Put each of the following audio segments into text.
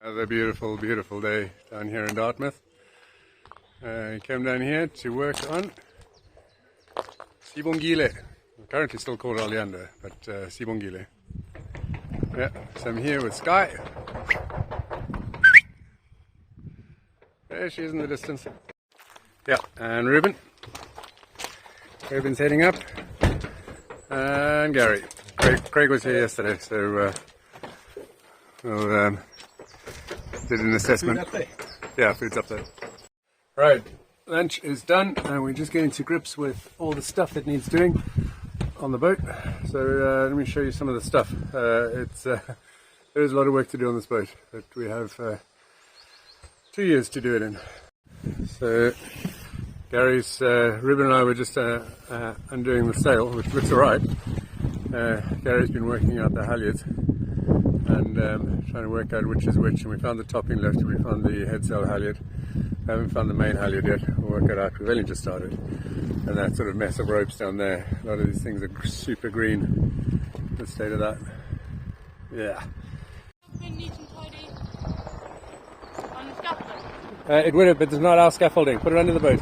Another beautiful, beautiful day down here in Dartmouth. Came down here to work on Sibongile. Currently still called Oleander, but Sibongile. Yeah, so I'm here with Sky. There she is in the distance. Yeah, and Ruben. Ruben's heading up. And Gary. Craig was here yesterday, so we'll did an assessment. Yeah, food's up there. Right, lunch is done and we're just getting to grips with all the stuff that needs doing on the boat. So let me show you some of the stuff. There's a lot of work to do on this boat, but we have 2 years to do it in. So Ruben and I were just undoing the sail, which looks alright. Gary's been working out the halyards and trying to work out which is which, and we found the topping lift, we found the head sail halyard. We haven't found the main halyard yet. We'll work it out. We've only just started. And that sort of mess of ropes down there, a lot of these things are super green. The state of that. Yeah. Neat and tidy on the scaffolding. It would have, but there's not our scaffolding. Put it under the boat.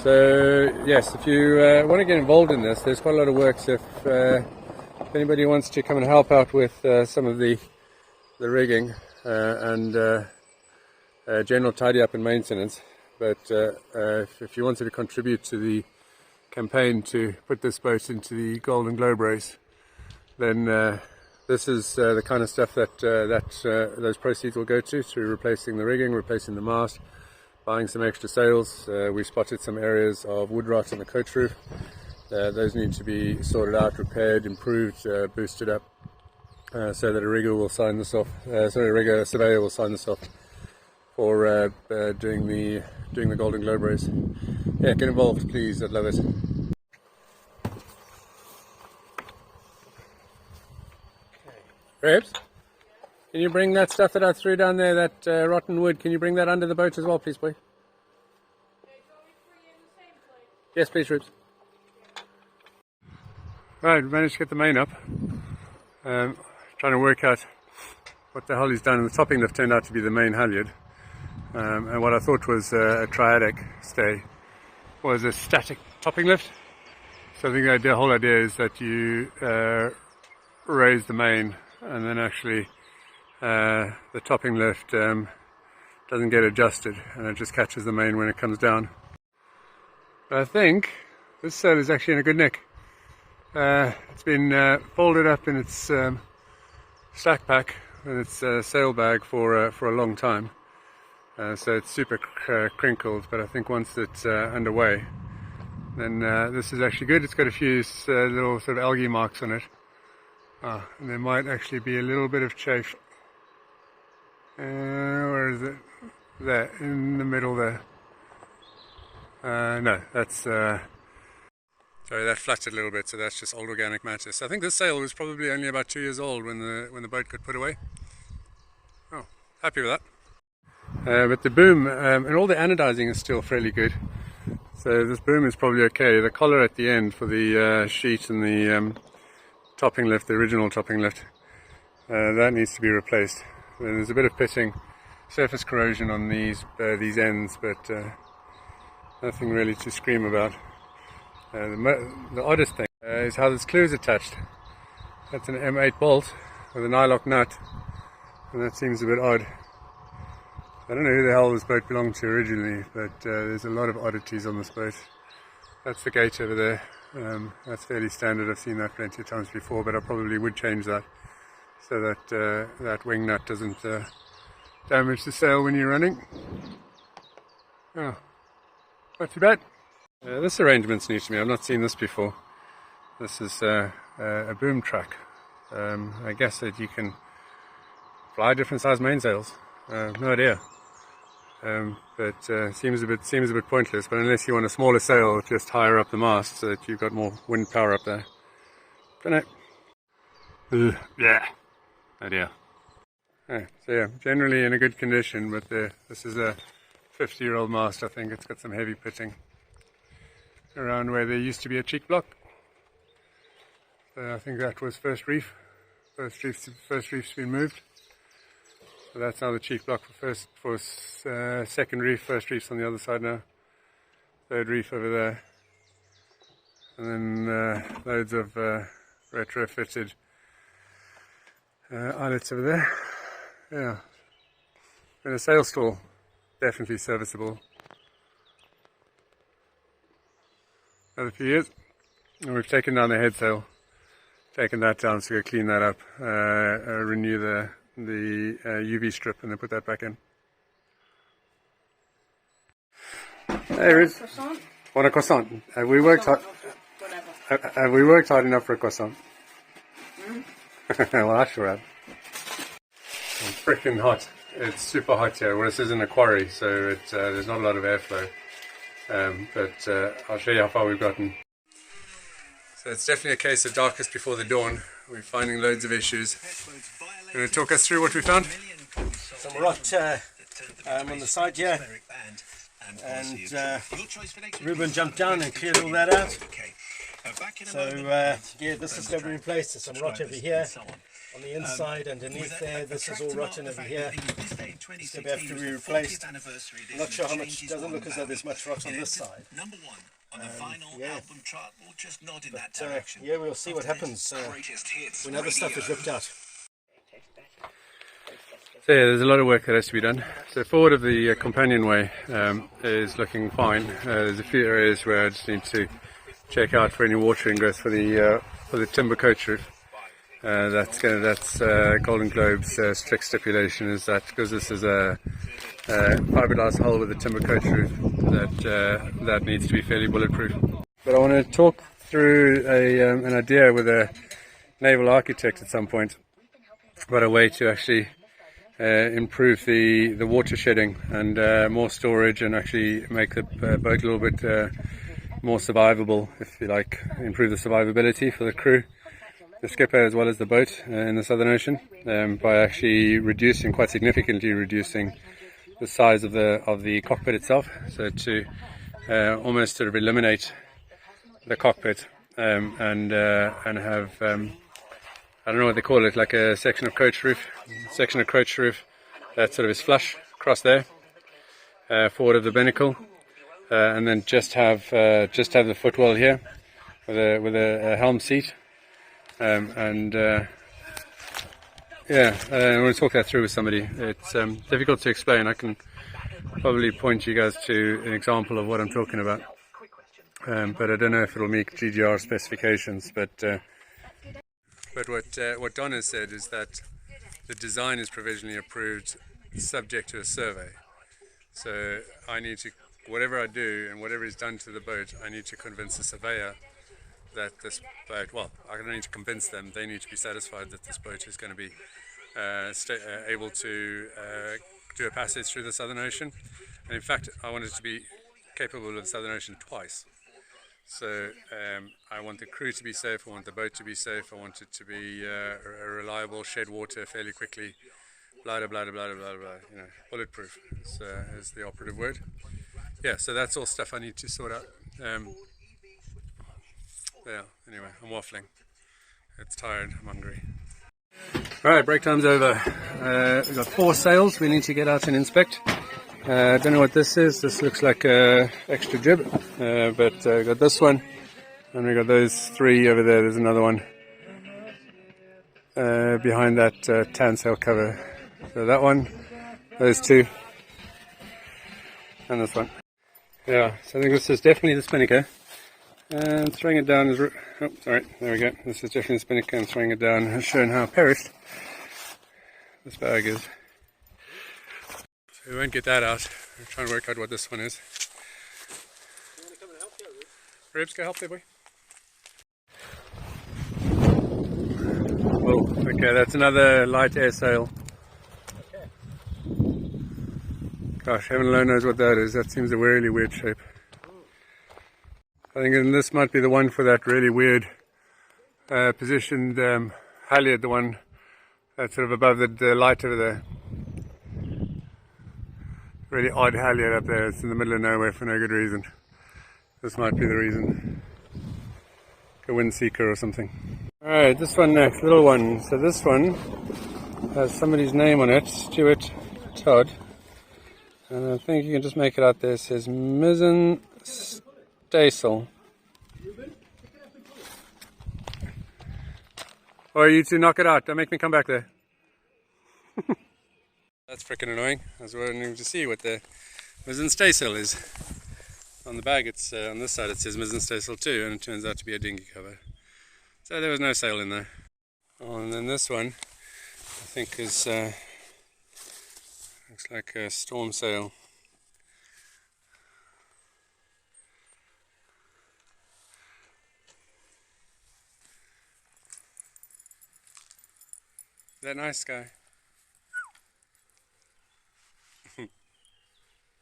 So yes, if you want to get involved in this, there's quite a lot of work. So if anybody wants to come and help out with some of the rigging and general tidy up and maintenance, but if you wanted to contribute to the campaign to put this boat into the Golden Globe race, then this is the kind of stuff that those proceeds will go to replacing the rigging, replacing the mast, buying some extra sails. We spotted some areas of wood rot on the coach roof. Those need to be sorted out, repaired, improved, boosted up, so that a rigger will sign this off. A surveyor will sign this off for doing the Golden Globe race. Yeah, get involved, please. I'd love it. Rebs, can you bring that stuff that I threw down there, that rotten wood? Can you bring that under the boat as well, please, boy? Yes, please, Rebs. Right, we managed to get the main up. Trying to work out what the hell he's done. The topping lift turned out to be the main halyard. And what I thought was a triadic stay was a static topping lift. So I think the whole idea is that you raise the main, and then actually the topping lift doesn't get adjusted, and it just catches the main when it comes down. But I think this sail is actually in a good nick. It's been folded up in its stack pack and its sail bag for a long time. So it's super crinkled, but I think once it's underway, then this is actually good. It's got a few little sort of algae marks on it. And there might actually be a little bit of chafe. Where is it? There, in the middle there. No, that's... Sorry, that fluttered a little bit, so that's just old organic matter. So I think this sail was probably only about 2 years old when the boat got put away. Oh, happy with that. But the boom and all the anodizing is still fairly good. So this boom is probably okay. The collar at the end for the sheet and the topping lift, the original topping lift, that needs to be replaced. And there's a bit of pitting, surface corrosion on these ends, but nothing really to scream about. The oddest thing is how this clue is attached. That's an M8 bolt with a nylock nut, and that seems a bit odd. I don't know who the hell this boat belonged to originally, but there's a lot of oddities on this boat. That's the gate over there. That's fairly standard. I've seen that plenty of times before, but I probably would change that so that that wing nut doesn't damage the sail when you're running. Oh, not too bad. This arrangement's new to me. I've not seen this before. This is a boom track. I guess that you can fly different size mainsails. No idea. But seems a bit pointless. But unless you want a smaller sail, just higher up the mast so that you've got more wind power up there. Don't know. Yeah. Idea. So yeah, generally in a good condition, but this is a 50-year-old mast. I think it's got some heavy pitting around where there used to be a cheek block. So I think that was first reef. First reef's been moved. So that's now the chief block for second reef. First reef's on the other side now. Third reef over there. And then loads of retrofitted eyelets over there. Yeah. And a sail stall, definitely serviceable. Another few years. And we've taken down the head sail. Taken that down, so we'll clean that up, renew the UV strip, and then put that back in. Hey, Riz. Want a croissant? Have we worked hard? Have we worked hard enough for a croissant? Well, I sure have. It's freaking hot. It's super hot here. Well, this isn't a quarry, so there's not a lot of airflow. But I'll show you how far we've gotten. So it's definitely a case of darkest before the dawn. We're finding loads of issues. Going to talk us through what we found? Some rot on the side here, and Ruben jumped down and cleared all that out. So yeah, this is going to be replaced. There's some rot over here on the inside, underneath there. This is all rotten over here. It's going to have to be replaced. I'm not sure how much. It doesn't look as though there's much rot on this side. Yeah. Yeah, we'll see what happens when other stuff is ripped out. So yeah, there's a lot of work that has to be done. So forward of the companionway is looking fine. There's a few areas where I just need to check out for any water ingress for the timber coach roof. That's Golden Globe's strict stipulation is that because this is a fiberglass hull with a timber coach roof, that needs to be fairly bulletproof. But I want to talk through an idea with a naval architect at some point about a way to actually improve the water shedding and more storage, and actually make the boat a little bit more survivable, if you like, improve the survivability for the crew, the skipper as well as the boat in the Southern Ocean, by actually quite significantly reducing the size of the cockpit itself. So to almost sort of eliminate the cockpit and have I don't know what they call it, like a section of coach roof that sort of is flush across there, forward of the binnacle, and then just have the footwell here with a helm seat, and yeah, I want to talk that through with somebody. It's difficult to explain. I can probably point you guys to an example of what I'm talking about, but I don't know if it'll meet GGR specifications. But what Don has said is that the design is provisionally approved, subject to a survey. So I need to, whatever I do and whatever is done to the boat, I need to convince the surveyor that this boat, well, I don't need to convince them, they need to be satisfied that this boat is going to be able to do a passage through the Southern Ocean. And in fact, I want it to be capable of the Southern Ocean twice. So I want the crew to be safe, I want the boat to be safe, I want it to be a reliable, shed water fairly quickly, blah blah blah blah blah blah blah, you know, bulletproof is the operative word. Yeah, so that's all stuff I need to sort out. Yeah, anyway, I'm waffling. It's tired, I'm hungry. Alright, break time's over. We've got 4 sails we need to get out and inspect. I don't know what this is. This looks like a extra jib, but we've got this one, and we've got those 3 over there. There's another one behind that tan sail cover. So that one, those 2, and this one. Yeah, so I think this is definitely the spinnaker. And throwing it down is... oh, sorry, there we go. This is definitely the spinnaker, and throwing it down has shown how perished this bag is. So we won't get that out. We're trying to work out what this one is. You want to come and help here, Ribs, go help there, boy. Oh, okay, that's another light air sail. Okay. Gosh, heaven alone knows what that is. That seems a really weird shape. I think this might be the one for that really weird positioned halyard, the one that's sort of above the light over there. Really odd halyard up there. It's in the middle of nowhere for no good reason. This might be the reason. A wind seeker or something. Alright, this one next, little one. So this one has somebody's name on it, Stuart Todd. And I think you can just make it out there. It says mizzen staysail. Or you two knock it out, don't make me come back there. That's freaking annoying. I was wondering to see what the mizzen staysail is. On the bag, it's on this side it says mizzen staysail 2, and it turns out to be a dinghy cover. So there was no sail in there. Oh, and then this one, I think is looks like a storm sail. Is that nice, guy?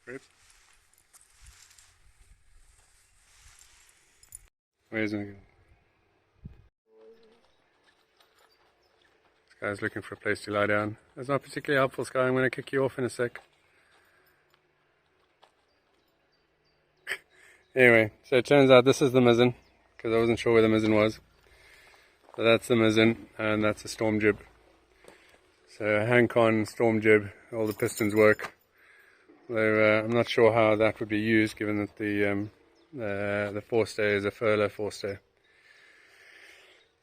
Rip. Where is it? This guy's looking for a place to lie down. That's not particularly helpful, Sky. I'm going to kick you off in a sec. Anyway, so it turns out this is the mizzen, because I wasn't sure where the mizzen was. So that's the mizzen, and that's a storm jib. So a hang-on storm jib, all the pistons work. Though I'm not sure how that would be used, given that the forestay is a furler forestay.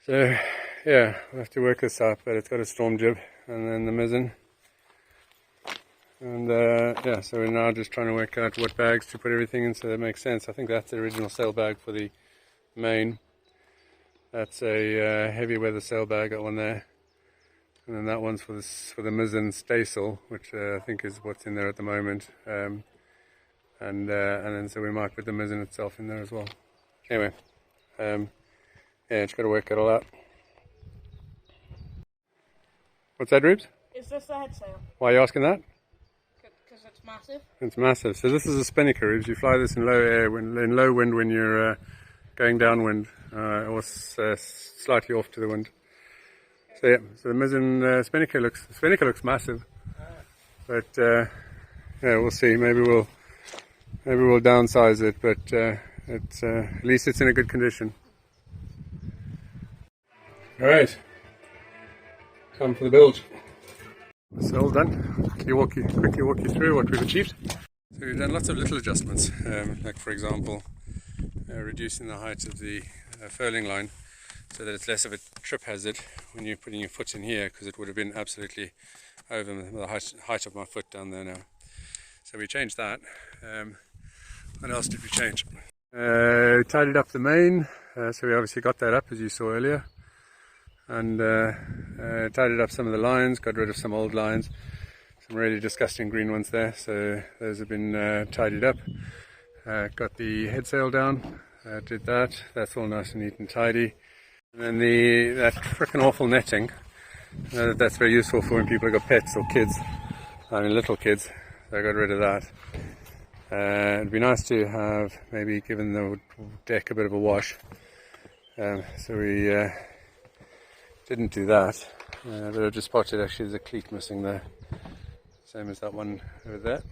So yeah, we'll have to work this out, but it's got a storm jib and then the mizzen. And yeah, so we're now just trying to work out what bags to put everything in so that makes sense. I think that's the original sail bag for the main. That's a heavy weather sail bag, got one there. And then that one's for the mizzen staysail, which I think is what's in there at the moment. And then so we might put the mizzen itself in there as well. Anyway, yeah, just got to work it all out. What's that, Rubes? Is this the head sail? Why are you asking that? Because it's massive. It's massive. So this is a spinnaker, Rubes. You fly this in low air, in low wind when you're going downwind, or slightly off to the wind. So yeah, so the mizzen spinnaker looks massive, but yeah, we'll see. Maybe we'll downsize it, but it's at least it's in a good condition. All right, time for the build. So all done. Quickly walk you through what we've achieved. So we've done lots of little adjustments, like for example, reducing the height of the furling line, so that it's less of a trip hazard when you're putting your foot in here, because it would have been absolutely over the height of my foot down there now. So we changed that. What else did we change? Tidied up the main, so we obviously got that up as you saw earlier, and tidied up some of the lines, got rid of some old lines, some really disgusting green ones there, so those have been tidied up. Got the head sail down, did that, that's all nice and neat and tidy. And then that frickin' awful netting, that's very useful for when people have got pets or kids, I mean little kids, so I got rid of that. It'd be nice to have maybe given the deck a bit of a wash, so we didn't do that, but I just spotted actually there's a cleat missing there, same as that one over there,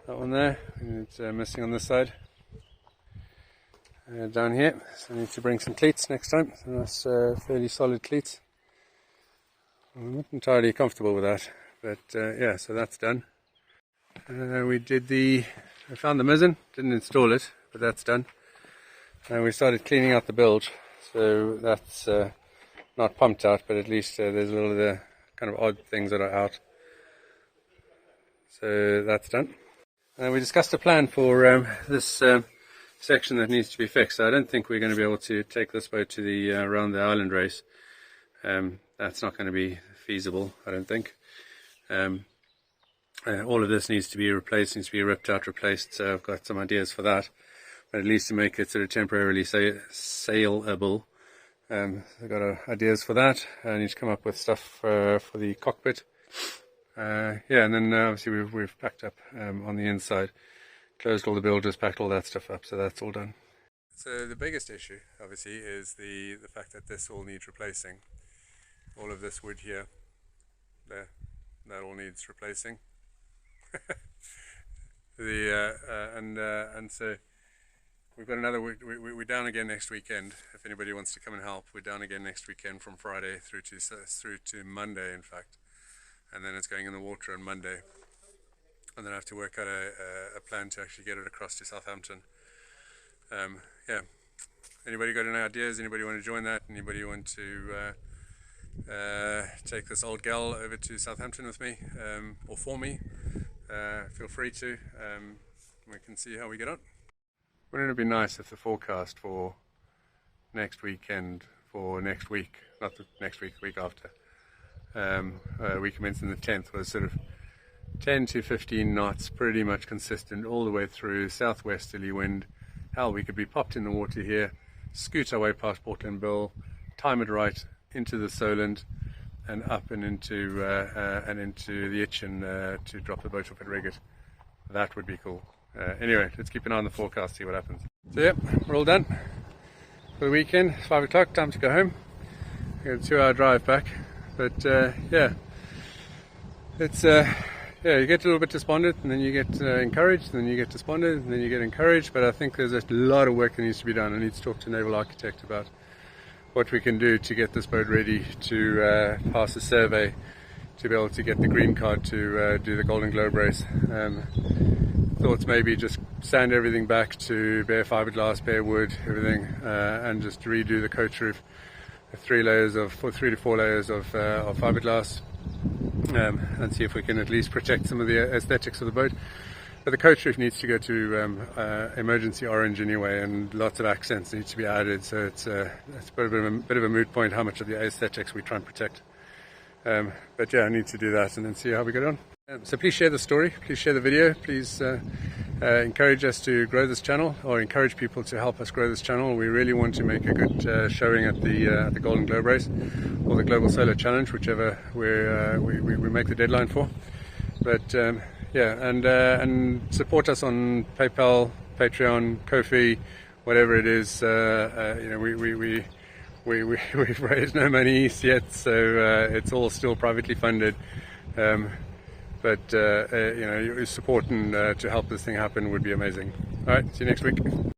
that one there, and it's missing on this side. Down here, so I need to bring some cleats next time. So that's fairly solid cleats. I'm not entirely comfortable with that, but yeah, so that's done. I found the mizzen, didn't install it, but that's done. And we started cleaning out the bilge, so that's not pumped out, but at least there's a little of the kind of odd things that are out. So that's done. We discussed a plan for this section that needs to be fixed. I don't think we're going to be able to take this boat to the around the island race. That's not going to be feasible, I don't think. All of this needs to be replaced, needs to be ripped out, replaced, so I've got some ideas for that, but at least to make it sort of temporarily sailable. I've got ideas for that. I need to come up with stuff for the cockpit. Yeah, and then obviously we've packed up on the inside. Closed all the bilges, packed all that stuff up, so that's all done. So the biggest issue, obviously, is the fact that this all needs replacing. All of this wood here, there, that all needs replacing. And so we've got another, we're down again next weekend. If anybody wants to come and help, we're down again next weekend from Friday through to Monday, in fact. And then it's going in the water on Monday. And then I have to work out a plan to actually get it across to Southampton. Yeah. Anybody got any ideas? Anybody want to join that? Anybody want to take this old gal over to Southampton with me, or for me? Feel free to. We can see how we get on. Wouldn't it be nice if the forecast for next weekend, for next week, not the next week, the week after, we commencing the 10th, was sort of 10 to 15 knots, pretty much consistent all the way through, southwesterly wind. Hell, we could be popped in the water here, scoot our way past Portland Bill, time it right into the Solent and up and into the Itchen to drop the boat off at Reggett. That would be cool. Anyway, let's keep an eye on the forecast, see what happens. So yeah, we're all done for the weekend. It's 5 o'clock, time to go home. We got a 2-hour drive back, but yeah, it's yeah, you get a little bit despondent, and then you get encouraged, and then you get despondent, and then you get encouraged. But I think there's a lot of work that needs to be done. I need to talk to a naval architect about what we can do to get this boat ready to pass a survey, to be able to get the green card to do the Golden Globe race. Thoughts maybe just sand everything back to bare fiberglass, bare wood, everything, and just redo the coach roof, 3 to 4 layers of fiberglass, and see if we can at least protect some of the aesthetics of the boat. But the coach roof needs to go to emergency orange anyway, and lots of accents need to be added, so it's a bit of a moot point how much of the aesthetics we try and protect. But yeah, I need to do that and then see how we get on. So please share the story, please share the video, please encourage us to grow this channel, or encourage people to help us grow this channel. We really want to make a good showing at the Golden Globe race, or the Global Solar Challenge, whichever we make the deadline for. But yeah, and support us on PayPal, Patreon, Ko-fi, whatever it is. You know, we've raised no money yet, so it's all still privately funded. But you know, your support and to help this thing happen would be amazing. All right, see you next week.